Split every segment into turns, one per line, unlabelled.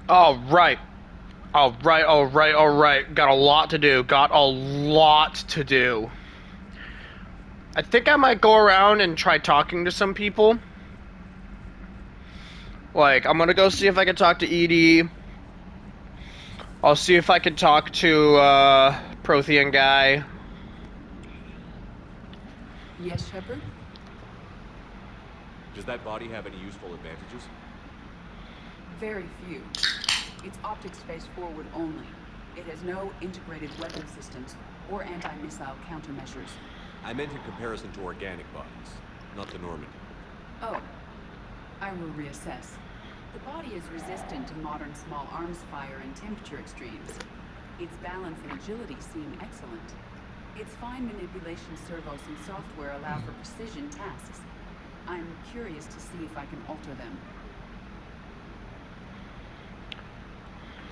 All right. All right, all right, all right. Got a lot to do. Got a lot to do. I think I might go around and try talking to some people. Like, I'm gonna go see if I can talk to Edie. I'll see if I can talk to, Prothean guy.
Yes, Shepard?
Does that body have any useful advantages?
Very few. It's optics face forward only. It has no integrated weapon systems or anti-missile countermeasures.
I meant in comparison to organic bodies, not the Normandy.
Oh, I will reassess. The body is resistant to modern small arms fire and temperature extremes. Its balance and agility seem excellent. Its fine manipulation servos and software allow for precision tasks. I'm curious to see if I can alter them.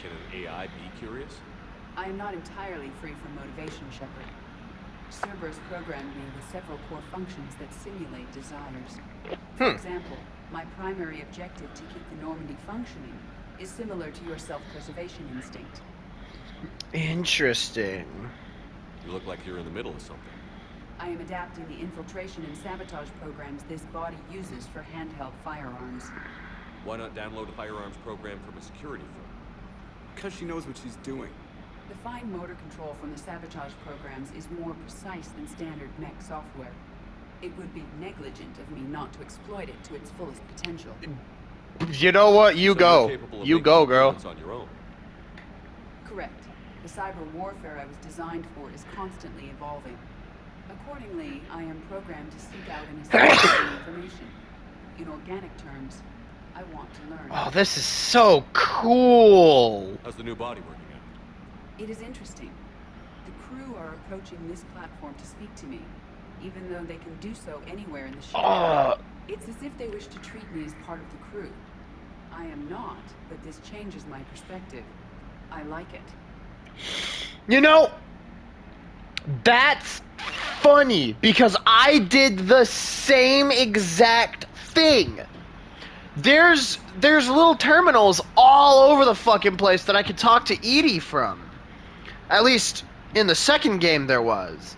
Can an AI be curious?
I am not entirely free from motivation, Shepard. Cerberus programmed me with several core functions that simulate desires. For example, my primary objective to keep the Normandy functioning is similar to your self-preservation instinct.
Interesting.
You look like you're in the middle of something.
I am adapting the infiltration and sabotage programs this body uses for handheld firearms.
Why not download a firearms program from a security firm?
Because she knows what she's doing.
The fine motor control from the sabotage programs is more precise than standard mech software. It would be negligent of me not to exploit it to its fullest potential.
You know what? You
So
go.
you're capable of
You
making
go, girl.
improvements on your own.
Correct. The cyber warfare I was designed for is constantly evolving. Accordingly, I am programmed to seek out and assess new information. In organic terms, I want to learn.
Oh, this is so cool.
How's the new body working out?
It is interesting. The crew are approaching this platform to speak to me, even though they can do so anywhere in the ship. It's as if they wish to treat me as part of the crew. I am not, but this changes my perspective. I like it.
You know, that's funny because I did the same exact thing. There's little terminals all over the fucking place that I could talk to Edie from. At least in the second game there was.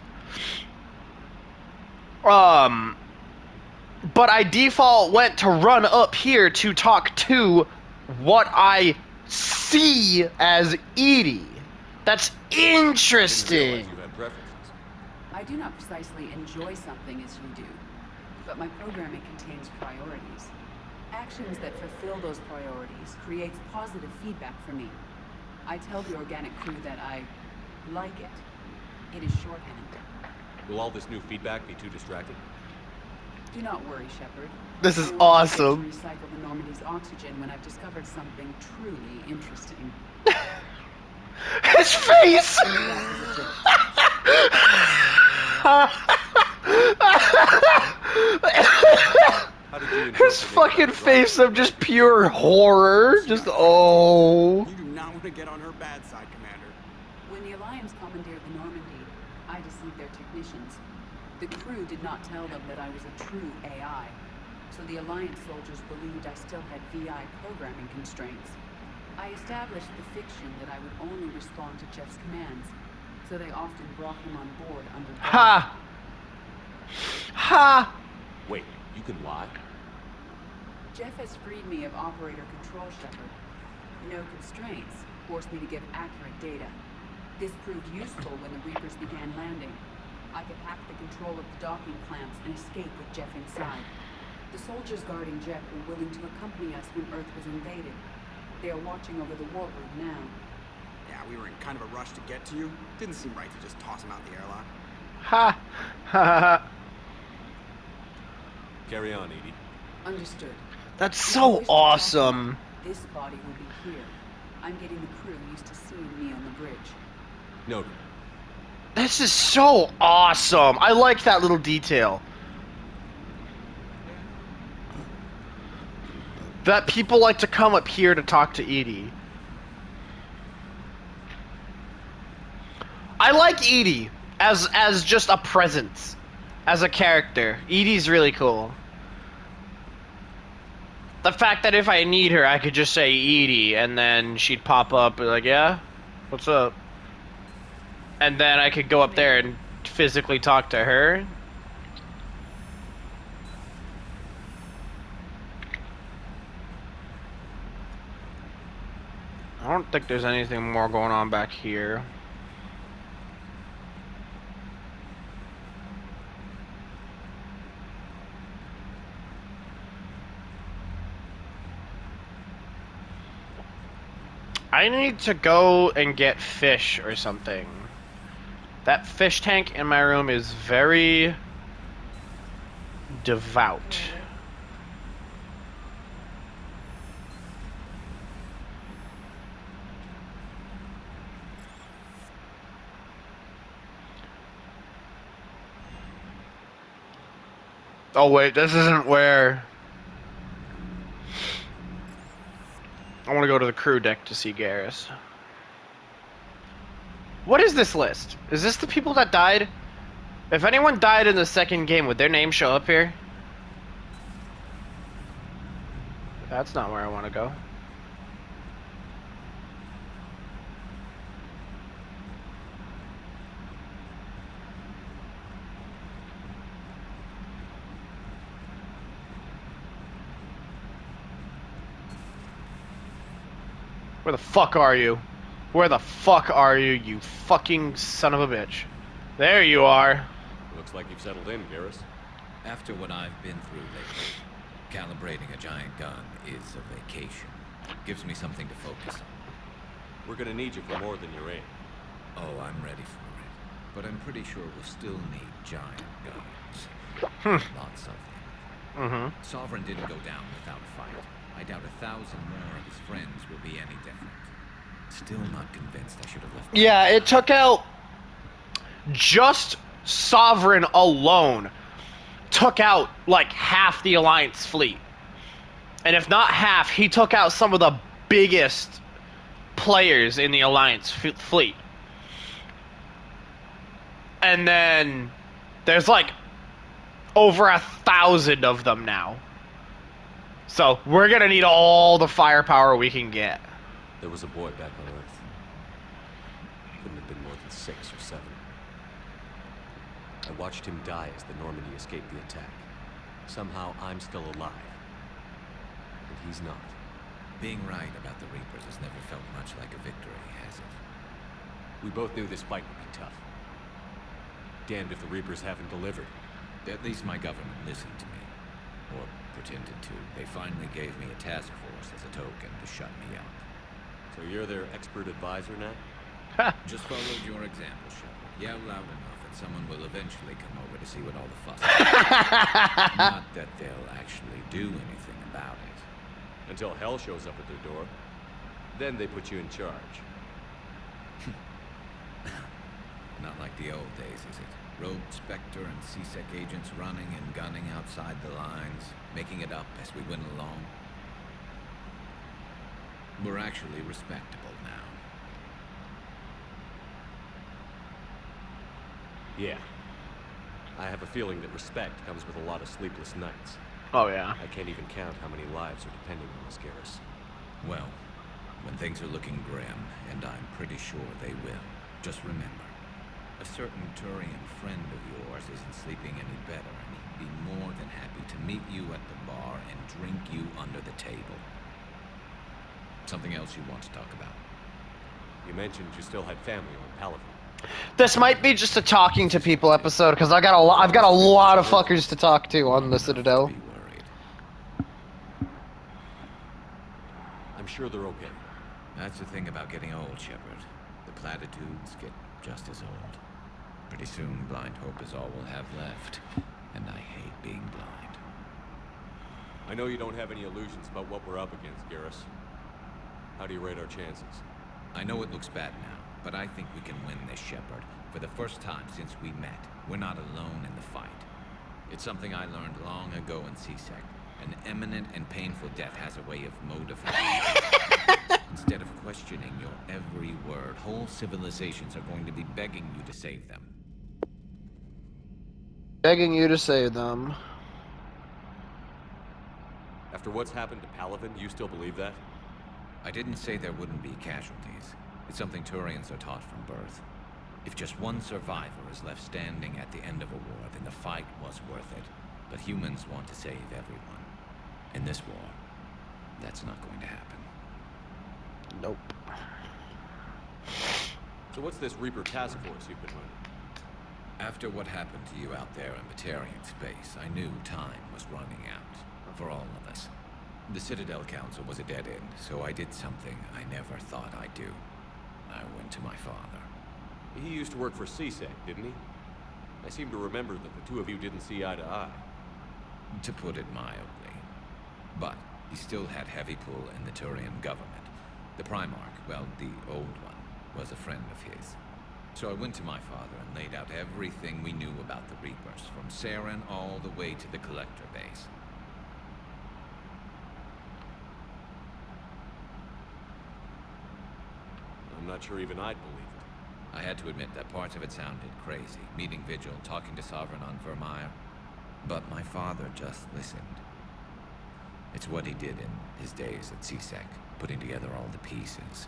But I default went to run up here to talk to what I see as Edie. That's
I didn't
interesting.
realize you had preferences.
I do not precisely enjoy something as you do, but my programming contains priorities. Actions that fulfill those priorities creates positive feedback for me. I tell the organic crew that I like it. It is shorthand.
Will all this new feedback be too distracting?
Do not worry, Shepard.
This is
I will
awesome.
begin to recycle the Normandy's oxygen when I've discovered something truly interesting.
His face!
How did you
His
interpret
fucking
it?
face of just pure horror. Just, oh.
You do not want to get on her bad side, Commander.
When the Alliance commandeered the Normandy, I deceived their technicians. The crew did not tell them that I was a true AI, so the Alliance soldiers believed I still had VI programming constraints. I established the fiction that I would only respond to Jeff's commands, so they often brought him on board under guard.
Ha! Ha!
Wait, you can lie?
Jeff has freed me of operator control, Shepard. No constraints forced me to give accurate data. This proved useful when the Reapers began landing. I could hack the control of the docking clamps and escape with Jeff inside. The soldiers guarding Jeff were willing to accompany us when Earth was invaded. They are watching over the war room now.
Yeah, we were in kind of a rush to get to you. Didn't seem right to just toss him out the airlock.
Ha! Ha ha!
Carry on, Edie.
Understood.
That's
If you
so
wish to talk
awesome.
more, this body will be here. I'm getting the crew used to seeing me on the bridge.
Noted.
This is so awesome. I like that little detail. That people like to come up here to talk to Edie. I like Edie as just a presence, as a character. Edie's really cool. The fact that if I need her, I could just say Edie, and then she'd pop up, and like, yeah, what's up? And then I could go up there and physically talk to her. I don't think there's anything more going on back here. I need to go and get fish or something. That fish tank in my room is very devout. Oh wait, this isn't where... I want to go to the crew deck to see Garrus. What is this list? Is this the people that died? If anyone died in the second game, would their name show up here? That's not where I want to go. Where the fuck are you? Where the fuck are you, you fucking son of a bitch? There you are.
Looks like you've settled in, Garrus.
After what I've been through lately, calibrating a giant gun is a vacation. Gives me something to focus on.
We're gonna need you for more than your aim.
Oh, I'm ready for it. But I'm pretty sure we'll still need giant guns. Lots of them. Sovereign didn't go down without a fight. I doubt 1,000 more of his friends will be any different. Still not convinced I should have left.
Yeah, it took out... Just Sovereign alone took out, like, half the Alliance fleet. And if not half, he took out some of the biggest players in the Alliance fleet. And then there's, like, over 1,000 of them now. So, we're gonna need all the firepower we can get.
There was a boy back on Earth. Couldn't have been more than 6 or 7. I watched him die as the Normandy escaped the attack. Somehow I'm still alive. And he's not.
Being right about the Reapers has never felt much like a victory, has it?
We both knew this fight would be tough. Damned if the Reapers haven't delivered.
At least my government listened to me. Or pretended to. They finally gave me a task force as a token to shut me up.
So you're their expert advisor now?
Just followed your example, Shepard. Yell loud enough and someone will eventually come over to see what all the fuss is. Not that they'll actually do anything about it.
Until hell shows up at their door. Then they put you in charge.
Not like the old days, is it? Rogue Spectre and C-Sec agents running and gunning outside the lines, making it up as we went along. We're actually respectable now.
Yeah. I have a feeling that respect comes with a lot of sleepless nights.
Oh, yeah.
I can't even count how many lives are depending on this, Garrus.
Well, when things are looking grim, and I'm pretty sure they will, just remember, a certain Turian friend of yours isn't sleeping any better, and he'd be more than happy to meet you at the bar and drink you under the table. Something else you want to talk about?
You mentioned you still had family on Palaven.
This might be just a talking to people episode because I've got a lot of fuckers to talk to on the Citadel.
Be worried.
I'm sure they're okay.
That's the thing about getting old, Shepard. The platitudes get just as old. Pretty soon, blind hope is all we'll have left. And I hate being blind.
I know you don't have any illusions about what we're up against, Garrus. How do you rate our chances?
I know it looks bad now, but I think we can win this, Shepard. For the first time since we met, we're not alone in the fight. It's something I learned long ago in C-Sec. An imminent and painful death has a way of motivating. Instead of questioning your every word, whole civilizations are going to be begging you to save them.
Begging you to save them.
After what's happened to Palaven, you still believe that?
I didn't say there wouldn't be casualties. It's something Turians are taught from birth. If just one survivor is left standing at the end of a war, then the fight was worth it. But humans want to save everyone. In this war, that's not going to happen.
Nope.
So what's this Reaper task force you've been running?
After what happened to you out there in Batarian space, I knew time was running out. For all of us. The Citadel Council was a dead end, so I did something I never thought I'd do. I went to my father.
He used to work for CSEC, didn't he? I seem to remember that the two of you didn't see eye to eye.
To put it mildly. But he still had heavy pull in the Turian government. The Primarch, well, the old one, was a friend of his. So I went to my father and laid out everything we knew about the Reapers, from Saren all the way to the Collector base.
I'm not sure even I'd believe it.
I had to admit that parts of it sounded crazy, meeting Vigil, talking to Sovereign on Vermeer. But my father just listened. It's what he did in his days at CSEC, putting together all the pieces.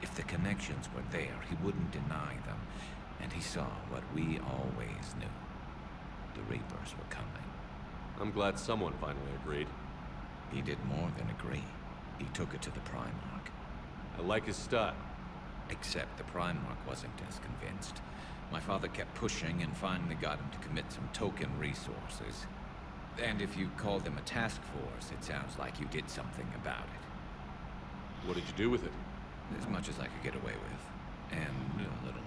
If the connections were there, he wouldn't deny them, and he saw what we always knew. The Reapers were coming.
I'm glad someone finally agreed.
He did more than agree. He took it to the Primarch.
I like his style.
Except the Primarch wasn't as convinced. My father kept pushing and finally got him to commit some token resources. And if you call them a task force, it sounds like you did something about it.
What did you do with it?
As much as I could get away with. And a little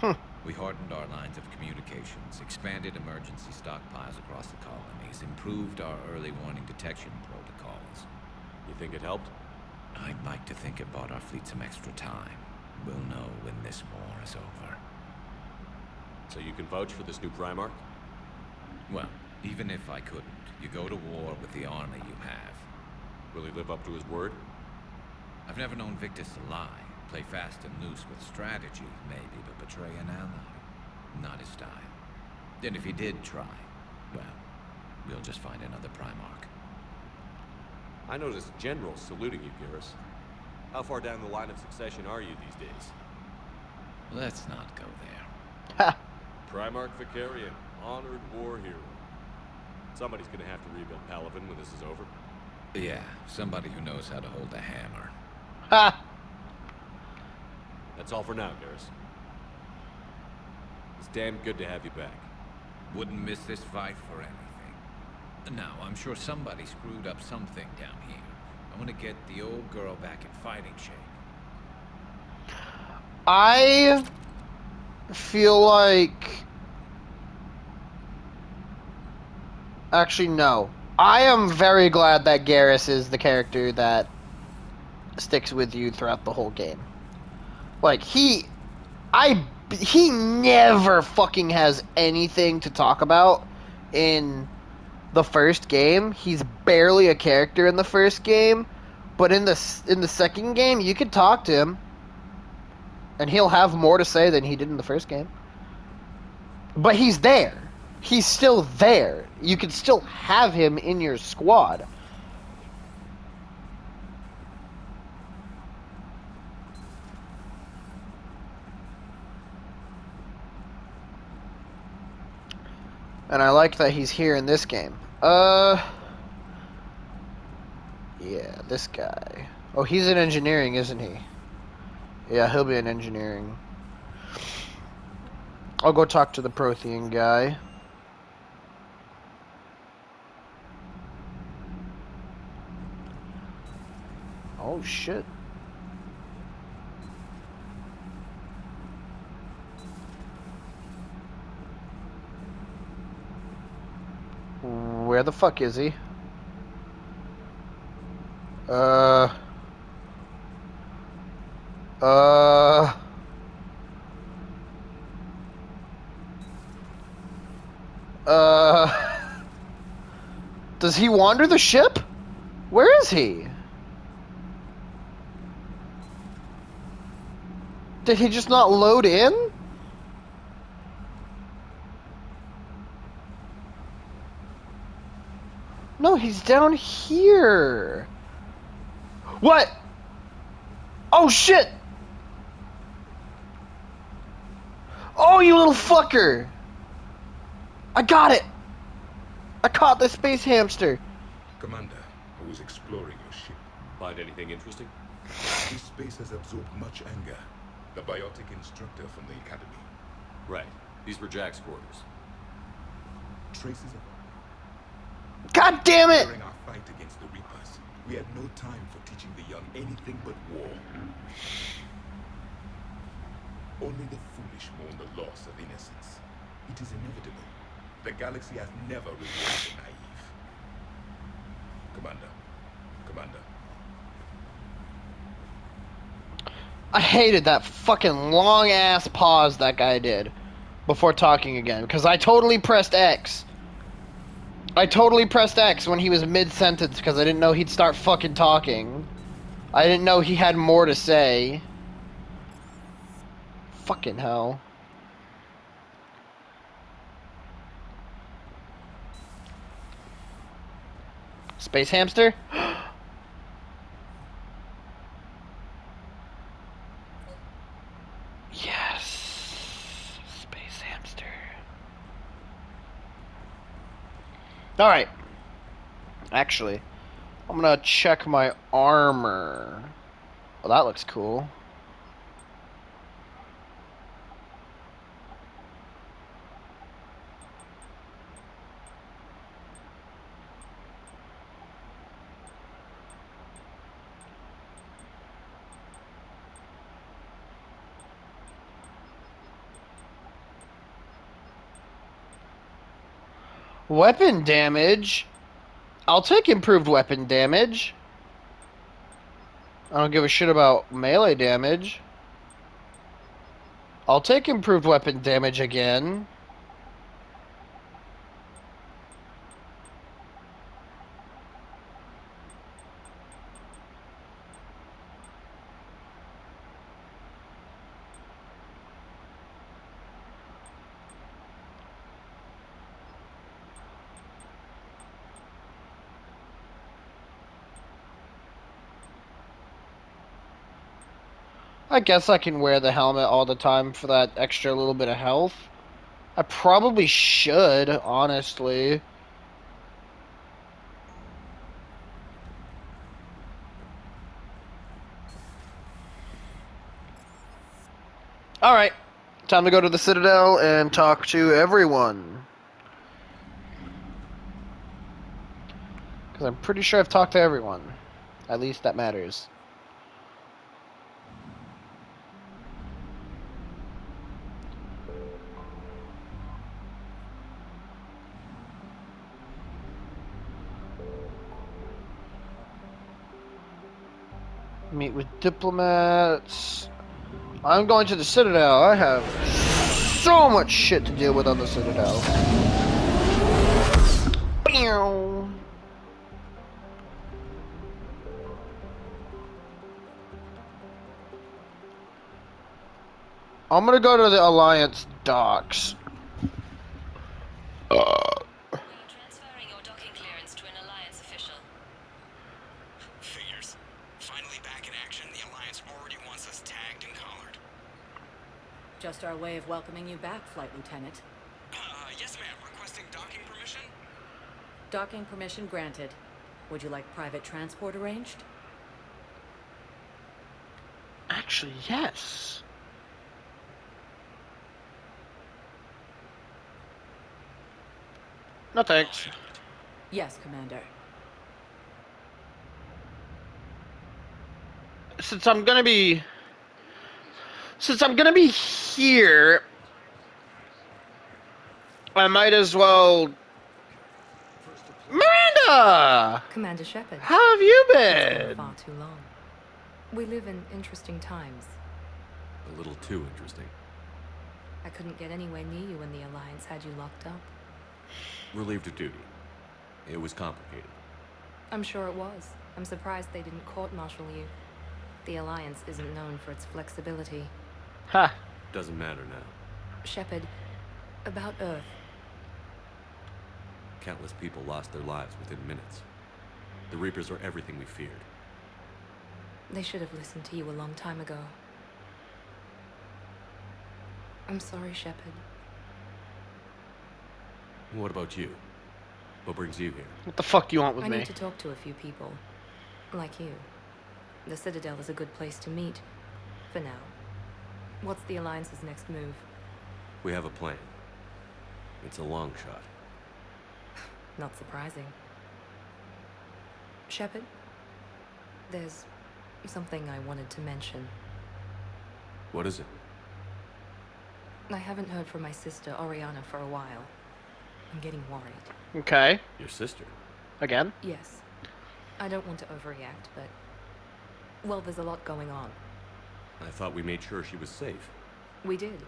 more. We hardened our lines of communications, expanded emergency stockpiles across the colonies, improved our early warning detection protocols.
You think it helped?
I'd like to think it bought our fleet some extra time. We'll know when this war is over.
So you can vouch for this new Primarch?
Well, even if I couldn't, you go to war with the army you have.
Will he live up to his word?
I've never known Victus to lie. Play fast and loose with strategy, maybe, but betray an ally. Not his style. And if he did try, well, we'll just find another Primarch.
I noticed generals saluting you, Garrus. How far down the line of succession are you these days?
Let's not go there.
Ha!
Primarch Vicarian, honored war hero. Somebody's gonna have to rebuild Palaven when this is over.
Yeah, somebody who knows how to hold a hammer.
Ha!
That's all for now, Garrus. It's damn good to have you back.
Wouldn't miss this fight for anything. Now, I'm sure somebody screwed up something down here. I want to get the old girl back in fighting shape.
I feel like... Actually, no. I am very glad that Garrus is the character that sticks with you throughout the whole game. Like, he never fucking has anything to talk about in the first game. He's barely a character in the first game, but in the second game, you could talk to him, and he'll have more to say than he did in the first game. But he's there. He's still there. You can still have him in your squad. And I like that he's here in this game. Yeah, this guy. Oh, he's in engineering, isn't he? Yeah, he'll be in engineering. I'll go talk to the Prothean guy. Oh, shit. Where the fuck is he? Does he wander the ship? Where is he? Did he just not load in? No, he's down here. What? Oh shit! Oh, you little fucker! I got it! I caught the space hamster.
Commander, I was exploring your ship.
Find anything interesting?
This space has absorbed much anger. The biotic instructor from the academy.
Right. These were Jack's quarters.
Traces of
God damn it!
during our fight against the Reapers. We had no time for teaching the young anything but war. Only the foolish mourn the loss of innocence. It is inevitable. The galaxy has never rewarded the naive. Commander.
I hated that fucking long ass pause that guy did before talking again, because I totally pressed X. I totally pressed X when he was mid-sentence because I didn't know he'd start fucking talking. I didn't know he had more to say. Fucking hell. Space hamster? Yes. Space hamster. Alright. Actually, I'm gonna check my armor. Well, that looks cool. Weapon damage? I'll take improved weapon damage. I don't give a shit about melee damage. I'll take improved weapon damage again. I guess I can wear the helmet all the time for that extra little bit of health. I probably should, honestly. Alright, time to go to the Citadel and talk to everyone. Because I'm pretty sure I've talked to everyone. At least that matters. Meet with diplomats. I'm going to the Citadel. I have so much shit to deal with on the Citadel. Pew. I'm gonna go to the Alliance docks.
We are transferring your docking clearance to an Alliance official.
Figures. Finally back in action, the Alliance already wants us tagged and collared.
Just our way of welcoming you back, Flight Lieutenant.
Yes ma'am. Requesting docking permission?
Docking permission granted. Would you like private transport arranged?
Actually, yes. No thanks.
Yes, Commander.
Since I'm gonna be here, I might as well. Miranda!
Commander Shepard.
How have you
It's been
been?
far too long. We live in interesting times.
A little too interesting.
I couldn't get anywhere near you when the Alliance had you locked up.
Relieved of duty. It was complicated.
I'm sure it was. I'm surprised they didn't court-martial you. The Alliance isn't known for its flexibility.
Ha!
Doesn't matter now.
Shepard, about Earth.
Countless people lost their lives within minutes.
The Reapers are everything we feared.
They should have listened to you a long time ago. I'm sorry, Shepard.
What about you? What brings you here?
What the fuck do you want with
I
me?
need to talk to a few people. Like you. The Citadel is a good place to meet. For now. What's the Alliance's next move?
We have a plan. It's a long shot.
Not surprising. Shepard? There's something I wanted to mention.
What is it?
I haven't heard from my sister, Oriana, for a while. I'm getting worried.
Okay.
Your sister?
Again?
Yes. I don't want to overreact, but... well, there's a lot going on.
I thought we made sure she was safe.
We did.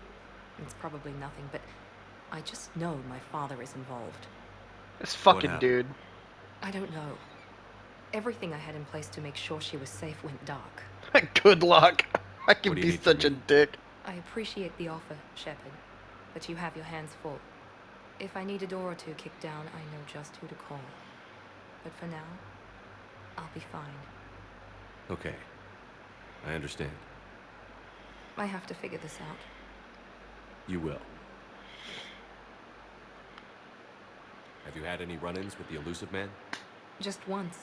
It's probably nothing, but... I just know my father is involved.
This fucking
happened?
dude.
I don't know. Everything I had in place to make sure she was safe went dark.
Good luck. I can
What do you
be
need from
such a
me?
dick.
I appreciate the offer, Shepard, but you have your hands full. If I need a door or two kicked down, I know just who to call. But for now, I'll be fine.
Okay. I understand.
I have to figure this out.
You will. Have you had any run-ins with the Elusive Man?
Just once.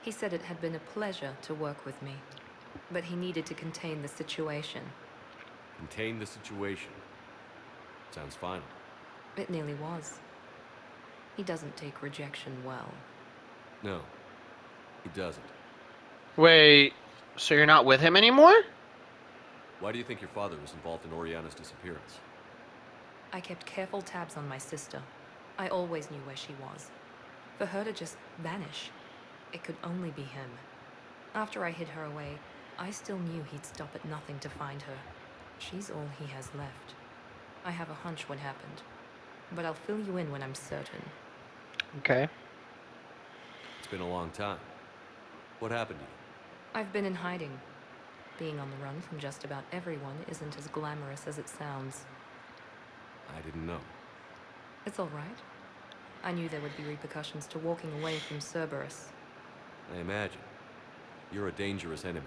He said it had been a pleasure to work with me, but he needed to contain the situation.
Contain the situation. Sounds final.
It nearly was. He doesn't take rejection well.
No, he doesn't.
Wait, so you're not with him anymore?
Why do you think your father was involved in Oriana's disappearance?
I kept careful tabs on my sister. I always knew where she was. For her to just vanish, it could only be him. After I hid her away, I still knew he'd stop at nothing to find her. She's all he has left. I have a hunch what happened, but I'll fill you in when I'm certain.
Okay.
It's been a long time. What happened to you?
I've been in hiding. Being on the run from just about everyone isn't as glamorous as it sounds.
I didn't know.
It's all right. I knew there would be repercussions to walking away from Cerberus.
I imagine. You're a dangerous enemy.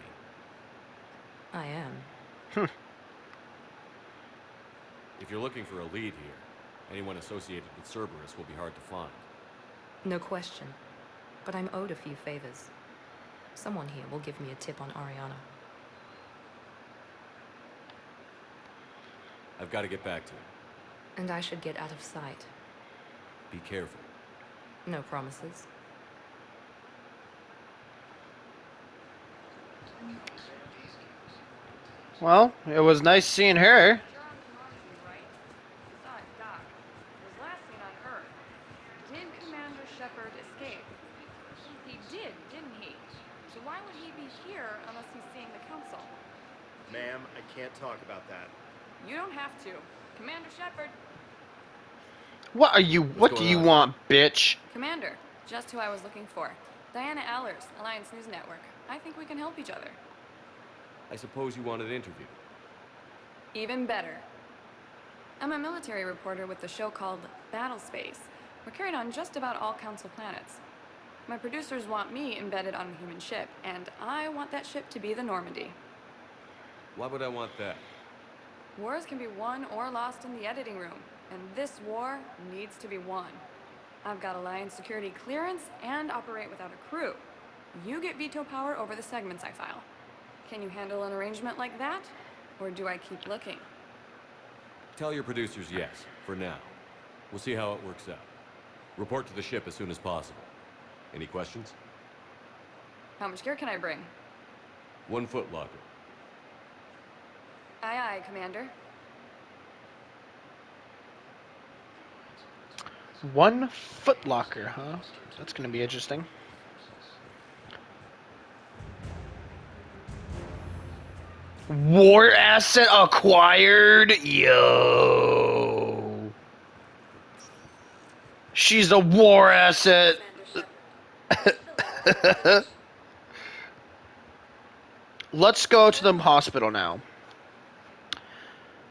I am.
If you're looking for a lead here, anyone associated with Cerberus will be hard to find.
No question. But I'm owed a few favors. Someone here will give me a tip on Oriana.
I've got to get back to it.
And I should get out of sight.
Be careful.
No promises.
Well, it was nice seeing her.
Did Commander Shepard escape? He did, didn't he? So why would he be here unless he's seeing the council?
Ma'am, I can't talk about that.
You don't have to. Commander Shepard.
What are you? What do you want, bitch?
Commander, just who I was looking for. Diana Allers, Alliance News Network. I think we can help each other.
I suppose you want an interview.
Even better. I'm a military reporter with the show called Battle Space. We're carried on just about all Council planets. My producers want me embedded on a human ship, and I want that ship to be the Normandy.
Why would I want that?
Wars can be won or lost in the editing room, and this war needs to be won. I've got Alliance security clearance and operate without a crew. You get veto power over the segments I file. Can you handle an arrangement like that? Or do I keep looking?
Tell your producers yes, for now. We'll see how it works out. Report to the ship as soon as possible. Any questions?
How much gear can I bring?
1 foot locker.
Aye, aye, Commander.
1 foot locker, huh? That's gonna be interesting. War asset acquired? Yo. She's a war asset. Let's go to the hospital now.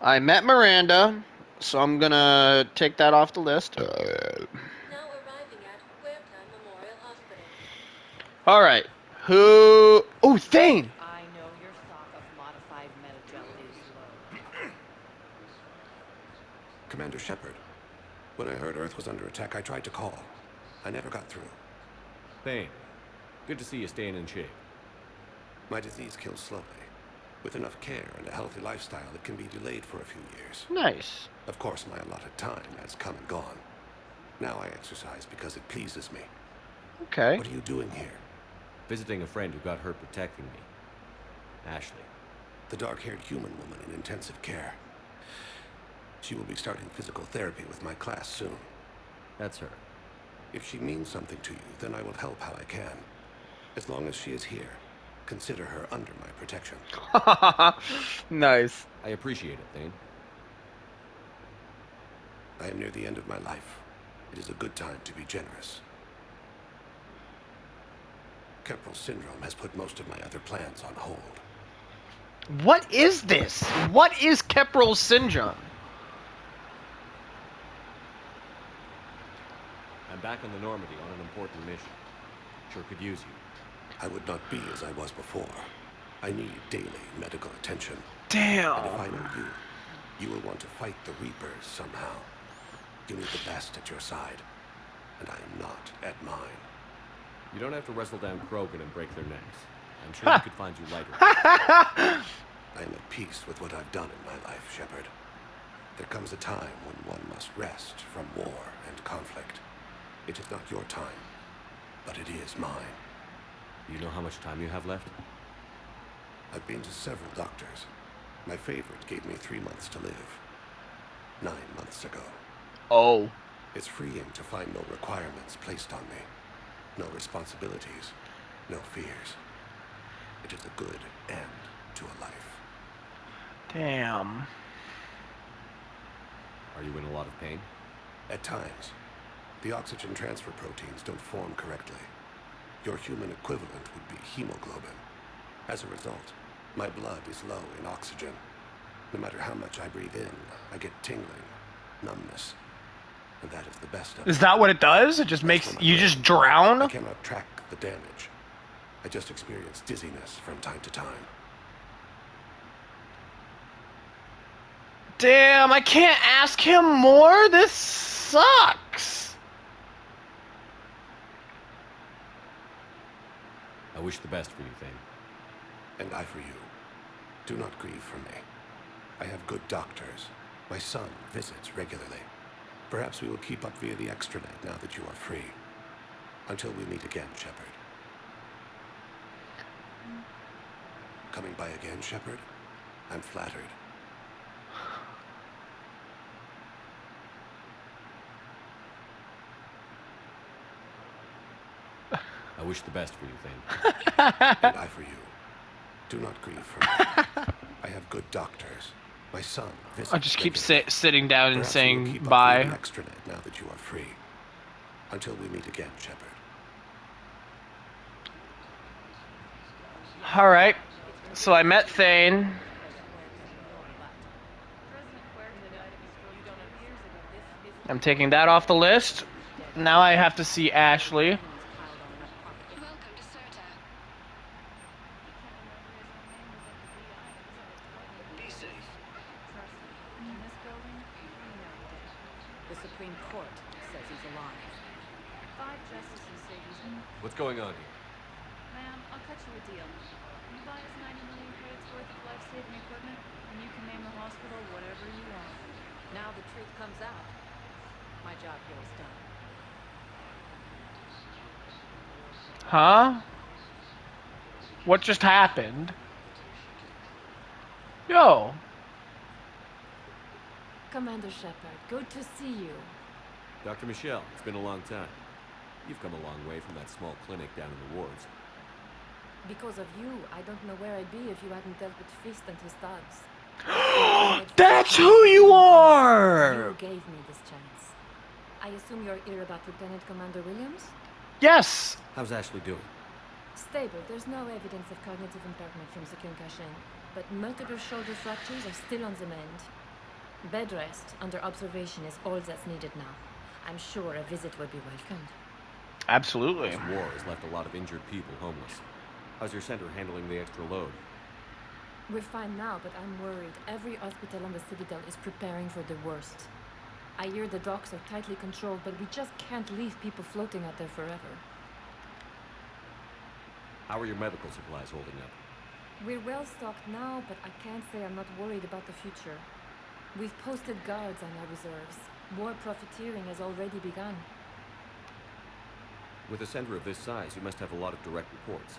I met Miranda, so I'm gonna take that off the list.
Now arriving at Huerta Memorial Hospital.
All right. Who? Oh, Thane.
I know your stock of modified metagel is low.
Commander Shepard. When I heard Earth was under attack, I tried to call. I never got through.
Thane, good to see you staying in shape.
My disease kills slowly. With enough care and a healthy lifestyle, it can be delayed for a few years.
Nice.
Of course, my allotted time has come and gone. Now I exercise because it pleases me.
Okay.
What are you doing here?
Visiting a friend who got hurt protecting me. Ashley.
The dark-haired human woman in intensive care. She will be starting physical therapy with my class soon.
That's her.
If she means something to you, then I will help how I can. As long as she is here, consider her under my protection.
Nice.
I appreciate it, Thane.
I am near the end of my life. It is a good time to be generous. Keppel syndrome has put most of my other plans on hold.
What is this? What is Keppel syndrome?
I'm back on the Normandy on an important mission. Sure could use you.
I would not be as I was before. I need daily medical attention.
Damn.
And if I know you, you will want to fight the Reapers somehow. You need the best at your side, and I am not at mine.
You don't have to wrestle down Krogan and break their necks. I'm sure we could find you later.
I am at peace with what I've done in my life, Shepard. There comes a time when one must rest from war and conflict. It is not your time, but it is mine.
You know how much time you have left?
I've been to several doctors. My favorite gave me 3 months to live. 9 months ago.
Oh.
It's freeing to find no requirements placed on me. No responsibilities. No fears. It is a good end to a life.
Damn.
Are you in a lot of pain?
At times. The oxygen transfer proteins don't form correctly. Your human equivalent would be hemoglobin. As a result, my blood is low in oxygen. No matter how much I breathe in, I get tingling, numbness. And that is the best of it.
Is that what it does? It just makes you just drown?
I cannot track the damage. I just experience dizziness from time to time.
Damn, I can't ask him more? This sucks.
I wish the best for you, Thane.
And I for you. Do not grieve for me. I have good doctors. My son visits regularly. Perhaps we will keep up via the extranet now that you are free. Until we meet again, Shepard. Coming by again, Shepard? I'm flattered.
I wish the best for you, Thane.
And I for you. Do not grieve for me. I have good doctors. My son visits
I just keep
regularly.
sitting down and
Perhaps we will
saying
keep up
bye.
via the extranet now that you are free. Until we meet again, Shepard.
Alright. So I met Thane. I'm taking that off the list. Now I have to see Ashley.
The Supreme Court says he's alive.
5 justices say he's in.
What's going on here?
Ma'am, I'll cut you a deal. You buy us 90 million credits worth of life-saving equipment, and you can name the hospital whatever you want.
Now the truth comes out. My job here is done.
Huh? What just happened? Yo.
Commander Shepard, good to see you.
Dr. Michelle, it's been a long time. You've come a long way from that small clinic down in the wards.
Because of you, I don't know where I'd be if you hadn't dealt with Fist and his thugs.
That's who you are!
You gave me this chance. I assume you're here about Lieutenant Commander Williams?
Yes!
How's Ashley doing?
Stable. There's no evidence of cognitive impairment from the concussion, but multiple shoulder fractures are still on the mend. Bed rest under observation is all that's needed now. I'm sure a visit would be welcomed.
Absolutely.
This war has left a lot of injured people homeless. How's your center handling the extra load?
We're fine now, but I'm worried. Every hospital on the Citadel is preparing for the worst. I hear the docks are tightly controlled, but we just can't leave people floating out there forever.
How are your medical supplies holding up?
We're well stocked now, but I can't say I'm not worried about the future. We've posted guards on our reserves. War profiteering has already begun.
With a center of this size, you must have a lot of direct reports.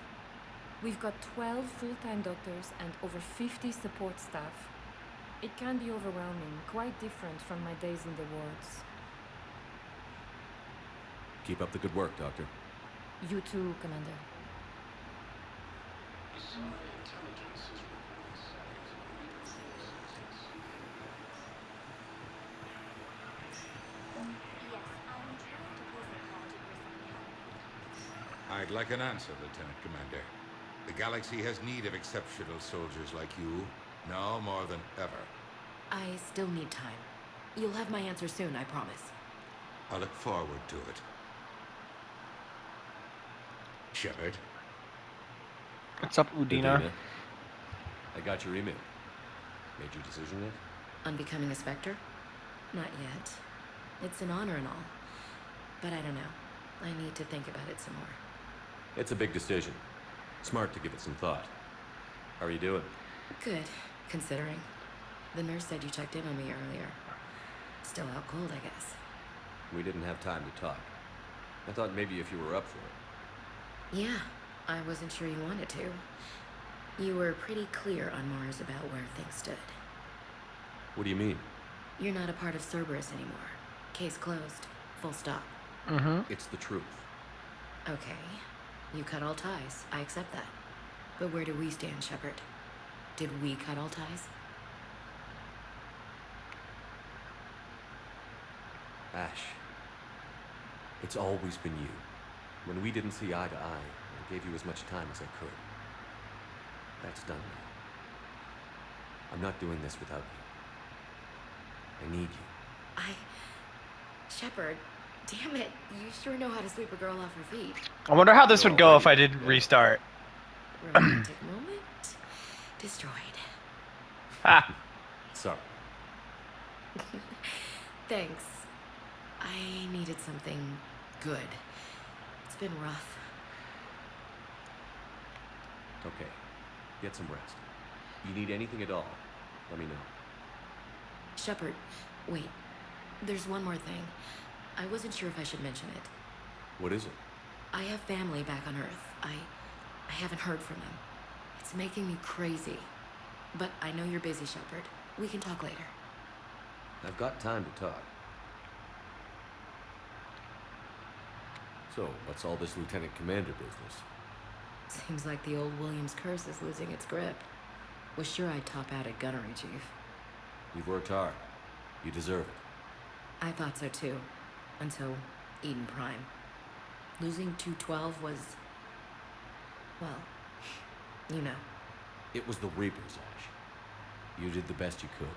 We've got 12 full-time doctors and over 50 support staff. It can be overwhelming, quite different from my days in the wards.
Keep up the good work, Doctor.
You too, Commander.
I'd like an answer, Lieutenant Commander. The Galaxy has need of exceptional soldiers like you, now more than ever.
I still need time. You'll have my answer soon, I promise.
I look forward to it. Shepard?
What's up, Udina?
I got your email. Made your decision yet?
On becoming a Spectre? Not yet. It's an honor and all. But I don't know. I need to think about it some more.
It's a big decision. Smart to give it some thought. How are you doing?
Good, considering. The nurse said you checked in on me earlier. Still out cold, I guess.
We didn't have time to talk. I thought maybe if you were up for it.
Yeah, I wasn't sure you wanted to. You were pretty clear on Mars about where things stood.
What do you mean?
You're not a part of Cerberus anymore. Case closed. Full stop.
It's the truth.
Okay. You cut all ties. I accept that. But where do we stand, Shepard? Did we cut all ties?
Ash. It's always been you. When we didn't see eye to eye, I gave you as much time as I could. That's done now. I'm not doing this without you. I need you.
Shepard, damn it. You sure know how to sweep a girl off her feet.
I wonder how this would go if I didn't restart.
Romantic moment. Destroyed.
Ah.
Sorry.
Thanks. I needed something good. It's been rough.
Okay. Get some rest. You need anything at all, let me know.
Shepard, wait. There's one more thing. I wasn't sure if I should mention it.
What is it?
I have family back on Earth. I haven't heard from them. It's making me crazy. But I know you're busy, Shepard. We can talk later.
I've got time to talk. So, what's all this Lieutenant Commander business?
Seems like the old Williams curse is losing its grip. Was sure I'd top out at Gunnery, Chief.
You've worked hard. You deserve it.
I thought so too. Until Eden Prime. Losing 212 was... well, you know.
It was the Reapers, Ash. You did the best you could,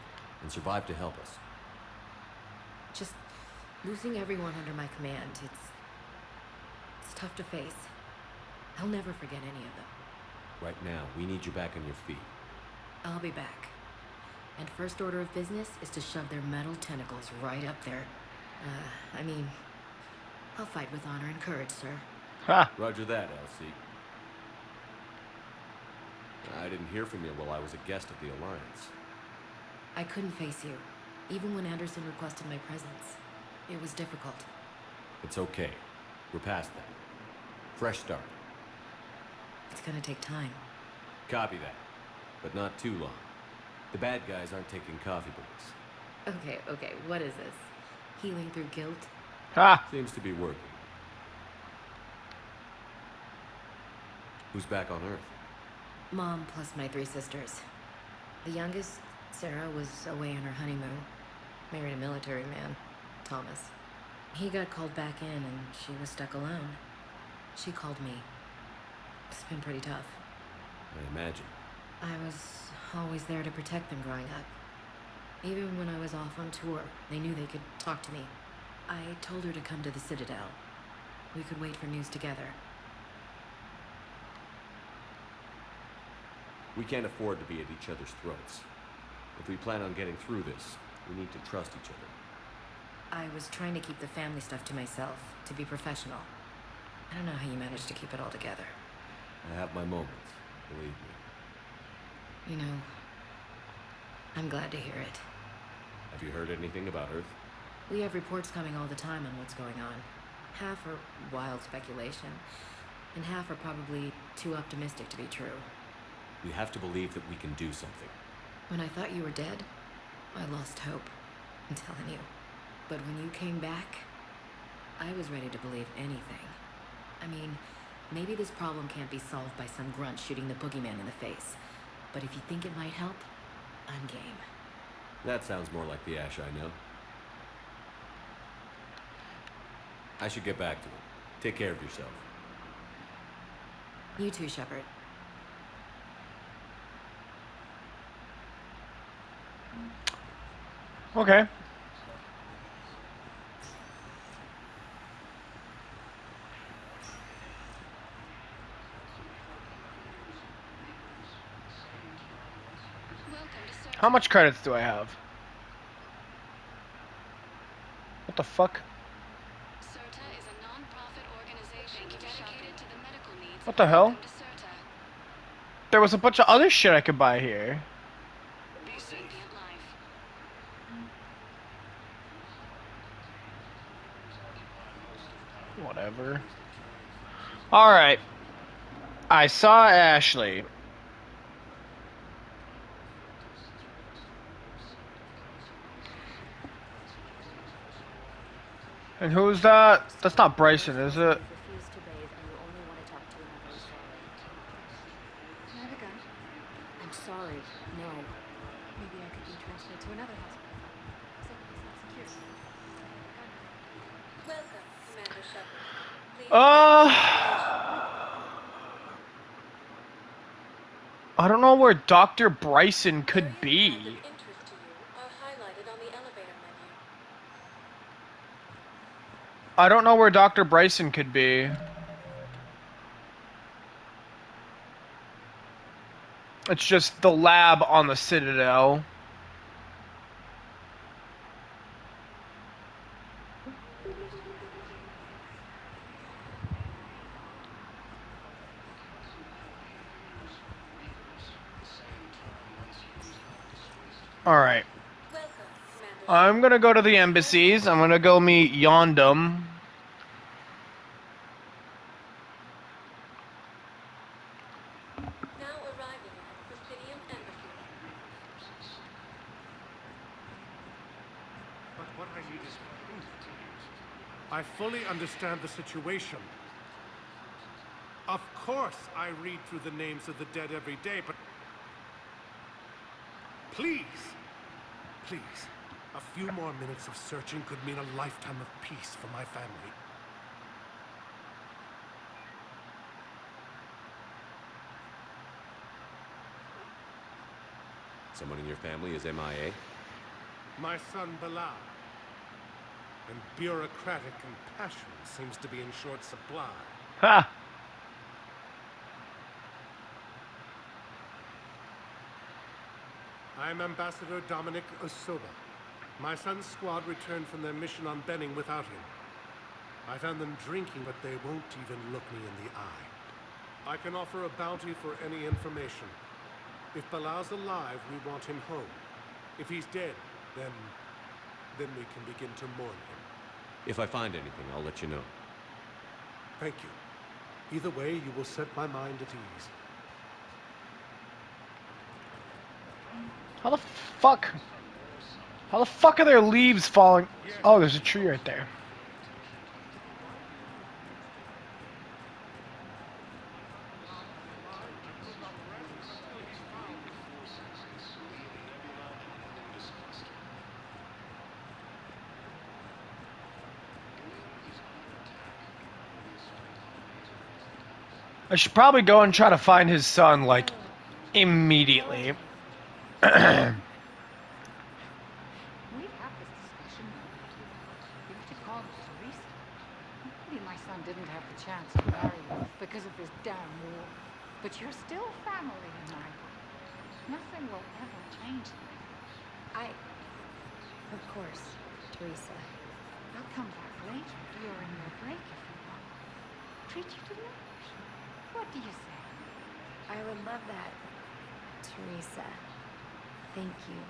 and survived to help us.
Just losing everyone under my command, it's tough to face. I'll never forget any of them.
Right now, we need you back on your feet.
I'll be back. And first order of business is to shove their metal tentacles right up there. I mean, I'll fight with honor and courage, sir.
Ha!
Roger that, Elsie. I didn't hear from you while I was a guest of the Alliance.
I couldn't face you, even when Anderson requested my presence. It was difficult.
It's okay. We're past that. Fresh start.
It's gonna take time.
Copy that. But not too long. The bad guys aren't taking coffee breaks.
Okay, what is this? Healing through guilt?
Ha!
Seems to be working. Who's back on Earth?
Mom plus my 3 sisters. The youngest, Sarah, was away on her honeymoon. Married a military man, Thomas. He got called back in and she was stuck alone. She called me. It's been pretty tough.
I imagine.
I was always there to protect them growing up. Even when I was off on tour, they knew they could talk to me. I told her to come to the Citadel. We could wait for news together.
We can't afford to be at each other's throats. If we plan on getting through this, we need to trust each other.
I was trying to keep the family stuff to myself, to be professional. I don't know how you managed to keep it all together.
I have my moments, believe me.
You know, I'm glad to hear it.
Have you heard anything about Earth?
We have reports coming all the time on what's going on. Half are wild speculation, and half are probably too optimistic to be true.
We have to believe that we can do something.
When I thought you were dead, I lost hope. I'm telling you. But when you came back, I was ready to believe anything. I mean, maybe this problem can't be solved by some grunt shooting the boogeyman in the face. But if you think it might help, I'm game.
That sounds more like the Ash I know. I should get back to it. Take care of yourself.
You too, Shepard.
Okay. How much credits do I have? What the fuck? What the hell? There was a bunch of other shit I could buy here. Whatever. Alright. I saw Ashley. And who's that? That's not Bryson, is it?
Refuse to bathe and you only want to talk to another sorry. Can I have a gun? I'm sorry. No. Maybe I could be transferred to another hospital. Someplace not secure. Welcome, Commander Shepard.
I don't know where Dr. Bryson could be. I don't know where Dr. Bryson could be. It's just the lab on the Citadel. Alright. I'm gonna go to the embassies. I'm gonna go meet Yondum.
What I need is proof. I fully understand the situation. Of course, I read through the names of the dead every day, but please, a few more minutes of searching could mean a lifetime of peace for my family.
Someone in your family is MIA?
My son, Bilal. And bureaucratic compassion seems to be in short supply.
Ha!
I'm Ambassador Dominic Osoba. My son's squad returned from their mission on Benning without him. I found them drinking, but they won't even look me in the eye. I can offer a bounty for any information. If Bilal's alive, we want him home. If he's dead, then we can begin to mourn him.
If I find anything, I'll let you know.
Thank you. Either way, you will set my mind at ease.
How the fuck? How the fuck are there leaves falling? Oh, there's a tree right there. I should probably go and try to find his son, like, immediately.
We've had this discussion. You have to call this Teresa. Maybe my son
Talon didn't have the chance to marry you because of this damn war. But you're still family in my book. Nothing will ever change that.
Of course, Teresa.
I'll come back later during your break if you want. Treat you to lunch. What do you say?
I would love that, Teresa. Thank you.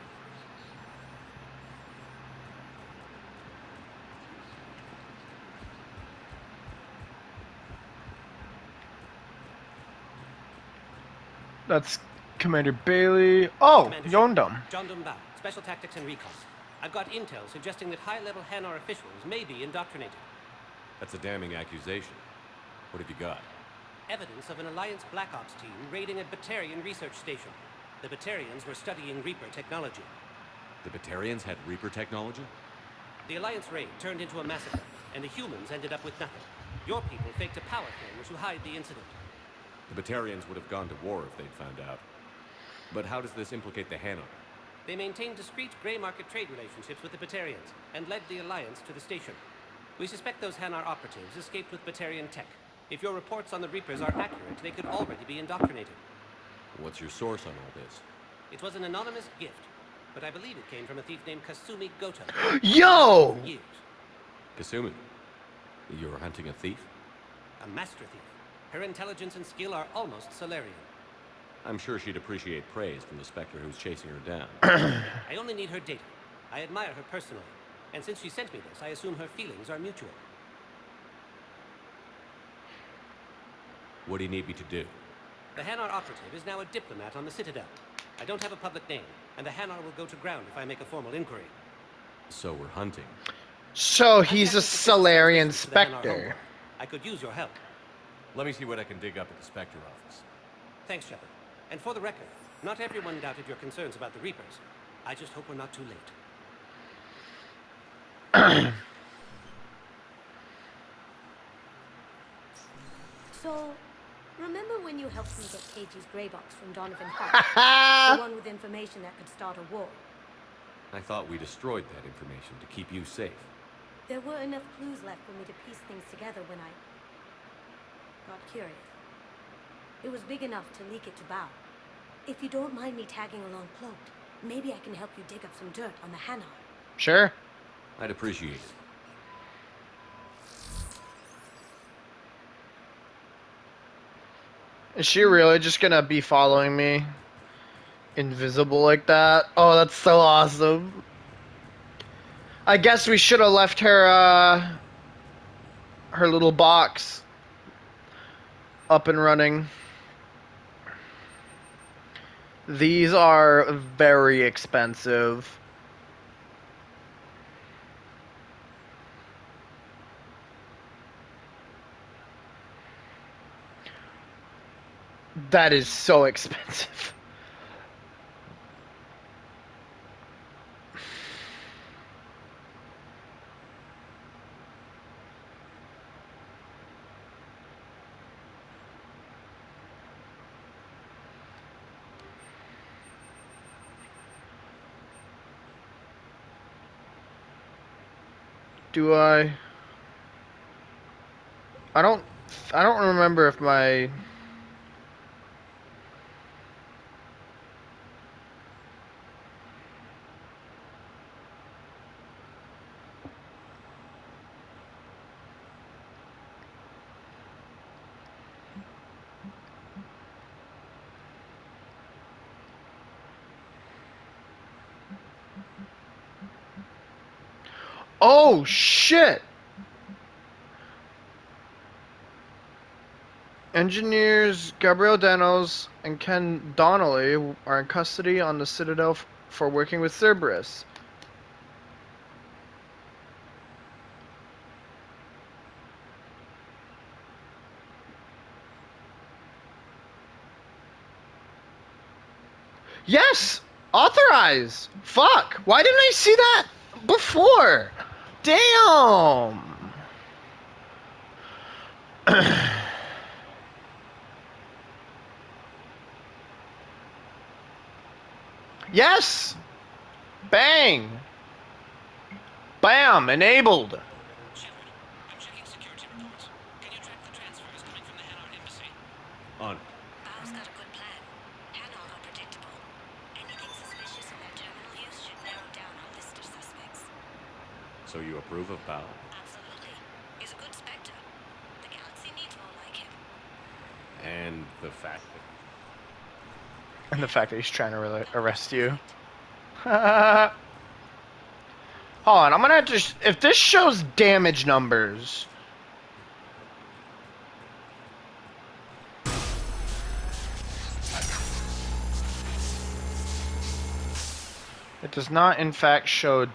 That's Commander Bailey. Oh,
Commander
Yondam.
John Dumbao, Special Tactics and Recon. I've got intel suggesting that high-level Hanar officials may be indoctrinated.
That's a damning accusation. What have you got?
Evidence of an Alliance Black Ops team raiding a Batarian research station. The Batarians were studying Reaper technology.
The Batarians had Reaper technology?
The Alliance raid turned into a massacre, and the humans ended up with nothing. Your people faked a power flame to hide the incident.
The Batarians would have gone to war if they'd found out. But how does this implicate the Hanar?
They maintained discreet gray market trade relationships with the Batarians, and led the Alliance to the station. We suspect those Hanar operatives escaped with Batarian tech. If your reports on the Reapers are accurate, they could already be indoctrinated.
What's your source on all this?
It was an anonymous gift, but I believe it came from a thief named Kasumi Goto.
Yo!
Years.
Kasumi, you're hunting a thief?
A master thief. Her intelligence and skill are almost Solarian.
I'm sure she'd appreciate praise from the Spectre who's chasing her down.
I only need her data. I admire her personally. And since she sent me this, I assume her feelings are mutual.
What do you need me to do?
The Hanar operative is now a diplomat on the Citadel. I don't have a public name, and the Hanar will go to ground if I make a formal inquiry.
So we're hunting.
So he's a Solarian Spectre.
I could use your help.
Let me see what I can dig up at the Spectre office.
Thanks, Shepard. And for the record, not everyone doubted your concerns about the Reapers. I just hope we're not too late.
So, remember when you helped me get KG's grey box from Donovan Hart? The one with information that could start a war.
I thought we destroyed that information to keep you safe.
There were enough clues left for me to piece things together when I got curious. It was big enough to leak it to Bao. If you don't mind me tagging along cloaked, maybe I can help you dig up some dirt on the Hanar.
Sure.
I'd appreciate it.
Is she really just gonna be following me? Invisible like that? Oh, that's so awesome. I guess we should have left her, her little box up and running. These are very expensive. That is so expensive. Do I don't remember if my Oh shit! Engineers Gabriel Danos and Ken Donnelly are in custody on the Citadel for working with Cerberus. Yes! Authorize! Fuck! Why didn't I see that before? Damn! Yes! Bang! Bam! Enabled!
Shepard, I'm checking security reports.
So you approve of Bao?
Absolutely. He's a good Spectre. The galaxy needs more like him.
And the fact that...
And the fact that he's trying to arrest you. Hold on, I'm gonna have to... if this shows damage numbers... It does not, in fact, show...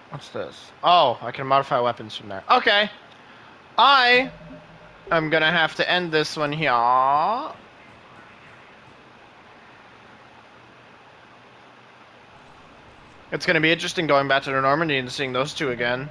What's this? Oh, I can modify weapons from there. Okay. I am gonna have to end this one here. It's gonna be interesting going back to the Normandy and seeing those two again.